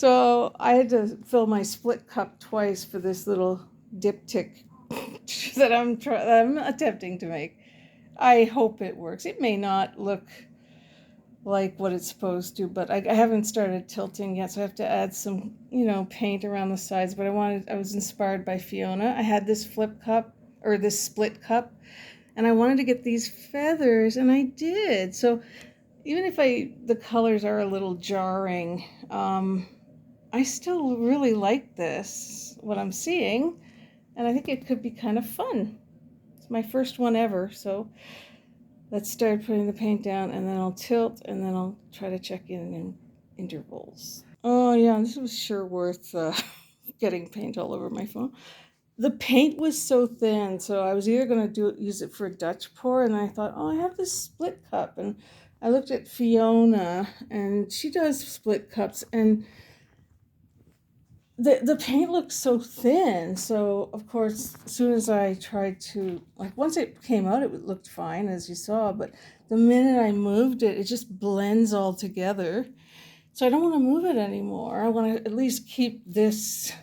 So I had to fill my split cup twice for this little diptych that I'm attempting to make. I hope it works. It may not look like what it's supposed to, but I haven't started tilting yet, so I have to add some, paint around the sides. But I was inspired by Fiona. I had this flip cup, or this split cup, and I wanted to get these feathers, and I did. So even if the colors are a little jarring, I still really like what I'm seeing, and I think it could be kind of fun. It's my first one ever, so let's start putting the paint down, and then I'll tilt, and then I'll try to check in intervals. Oh yeah, this was sure worth getting paint all over my phone. The paint was so thin, so I was either going to use it for a Dutch pour, and I thought, oh, I have this split cup, and I looked at Fiona, and she does split cups, and the paint looked so thin. So of course, as soon as I tried to, once it came out, it looked fine, as you saw, but the minute I moved it, it just blends all together. So I don't want to move it anymore. I want to at least keep this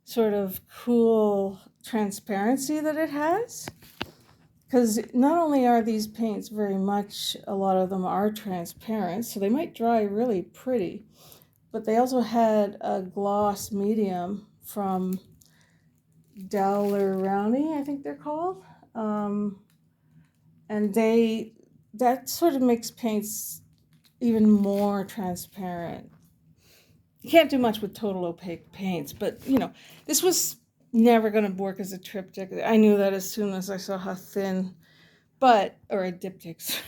sort of cool transparency that it has. Because not only are these paints a lot of them are transparent, so they might dry really pretty, but they also had a gloss medium from Rowney, I think they're called. And that sort of makes paints even more transparent. You can't do much with total opaque paints, but this was never going to work as a triptych. I knew that as soon as I saw how thin, or a diptych.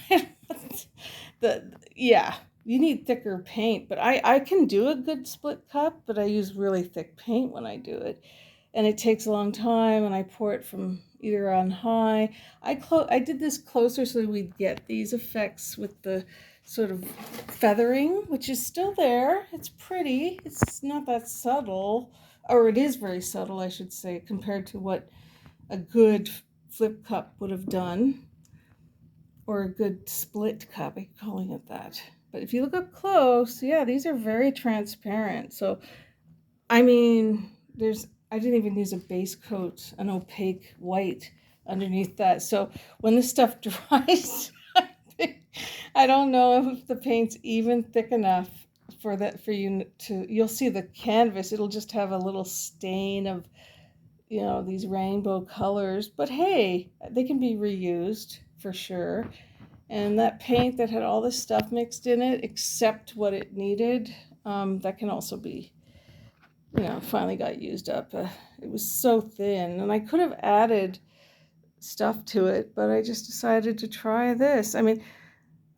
You need thicker paint, but I can do a good split cup, but I use really thick paint when I do it, and it takes a long time, and I pour it from either on high. I did this closer so that we'd get these effects with the sort of feathering, which is still there. It's pretty. It's not that subtle, or it is very subtle, I should say, compared to what a good flip cup would have done, or a good split cup, I'm calling it that. But if you look up close, yeah, these are very transparent. So, I mean, I didn't even use a base coat, an opaque white underneath that. So when this stuff dries, I don't know if the paint's even thick enough you'll see the canvas. It'll just have a little stain of, these rainbow colors. But hey, they can be reused for sure. And that paint that had all this stuff mixed in it, except what it needed, that can also be, finally got used up. It was so thin, and I could have added stuff to it, but I just decided to try this. I mean,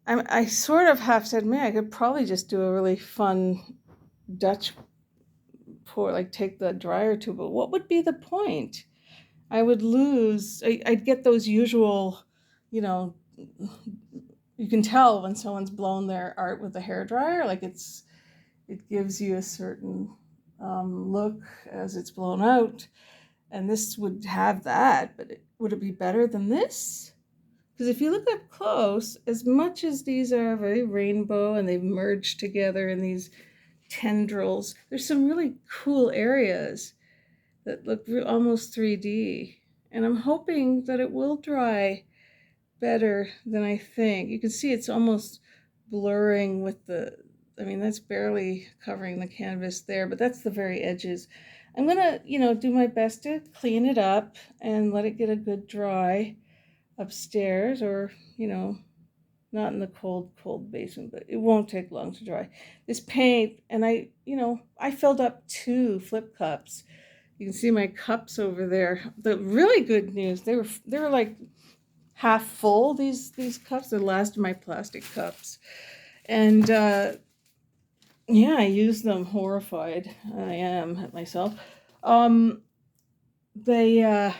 I sort of have to admit, I could probably just do a really fun Dutch pour, take the dryer to, but what would be the point? I would lose, I'd get those usual, you can tell when someone's blown their art with a hairdryer, it gives you a certain look as it's blown out, and this would have that, but would it be better than this? Because if you look up close, as much as these are very rainbow and they've merged together in these tendrils, there's some really cool areas that look almost 3D, and I'm hoping that it will dry better than I think. You can see it's almost blurring with that's barely covering the canvas there, but that's the very edges. I'm gonna, do my best to clean it up and let it get a good dry upstairs, or, not in the cold basement, but it won't take long to dry. This paint, and I filled up 2 flip cups. You can see my cups over there. The really good news, they were like half full, these cups, the last of my plastic cups. And I use them horrified. I am at myself. They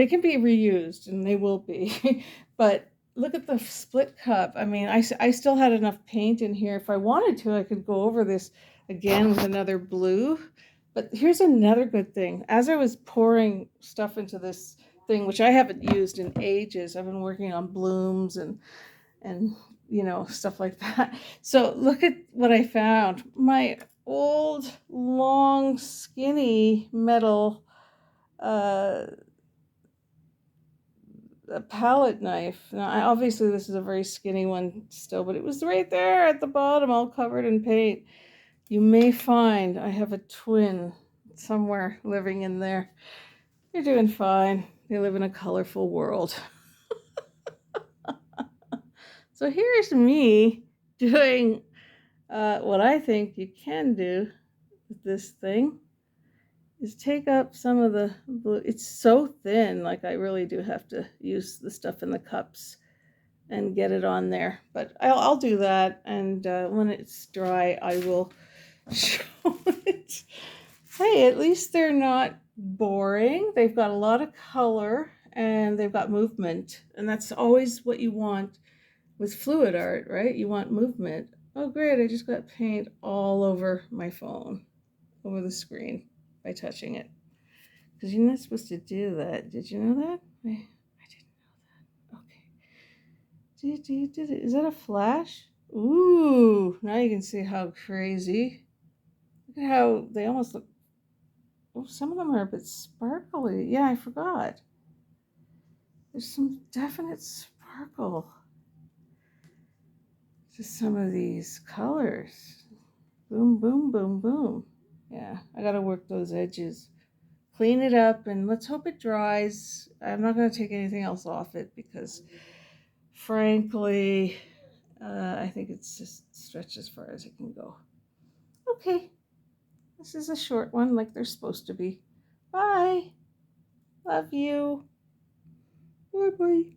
can be reused, and they will be. But look at the split cup. I mean, I still had enough paint in here. If I wanted to, I could go over this again with another blue. But here's another good thing. As I was pouring stuff into this thing, which I haven't used in ages, I've been working on blooms and you know, stuff like that. So look at what I found. My old, long, skinny metal uh, a palette knife. Now, obviously this is a very skinny one still, but it was right there at the bottom, all covered in paint. You may find I have a twin somewhere living in there. They're doing fine. They live in a colorful world. So here's me doing what I think you can do with this thing is take up some of the blue. It's so thin, like I really do have to use the stuff in the cups and get it on there. But I'll do that, and when it's dry, I will show it. Hey, at least they're not boring. They've got a lot of color, and they've got movement, and that's always what you want with fluid art, right? You want movement. Oh, great, I just got paint all over my phone, over the screen by touching it. Because you're not supposed to do that. Did you know that? I didn't know that. Okay. Is that a flash? Ooh, now you can see how crazy. Look at how they almost look. Oh, some of them are a bit sparkly. Yeah, I forgot. There's some definite sparkle to some of these colors. Boom, boom, boom, boom. Yeah, I gotta work those edges. Clean it up, and let's hope it dries. I'm not gonna take anything else off it because, frankly, I think it's just stretched as far as it can go. Okay, this is a short one like they're supposed to be. Bye. Love you. Bye-bye.